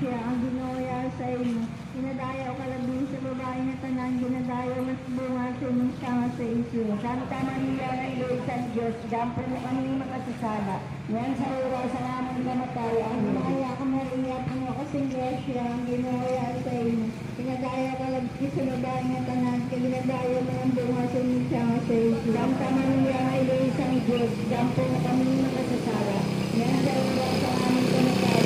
grasya ang Ginoo sa imo. Ginadayaw ka labing sa babae na tanan, ginadayaw mas bunga sa imong sanga sa Isus. Santa Maria, Nailog sa Diyos, dampo mo kami makasasala. Yan sa oras sa aming kamatayan. Ginaya ka Maria, puno kasing grasya ang Ginoo sa imo. Ginadayaw ka labing sa babae na tanan, ginadayaw mo ang bunga sa imong sanga sa Isus. Santa Maria, Nailog sa Diyos, dampo mo kami makasasala. Yan sa oras sa aming kamatayan.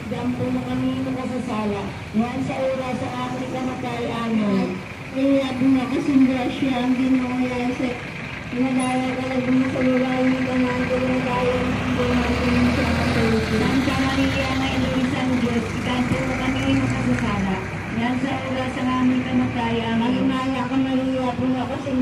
Dampo mo kami makasasala. Yan sa oras sa aming kamatayan. Kaya bunga kasing grasya ang Ginoo sa ginadaya ka labing sa babae na tanan, ginadaya ang bunga sa imong sanga sa Isus. Santa Maria, Nailog sa Diyos, dampo mo kami makasasala. Yan sa oras sa aming kamatayan. Maginaya ka Maria, bunga kasing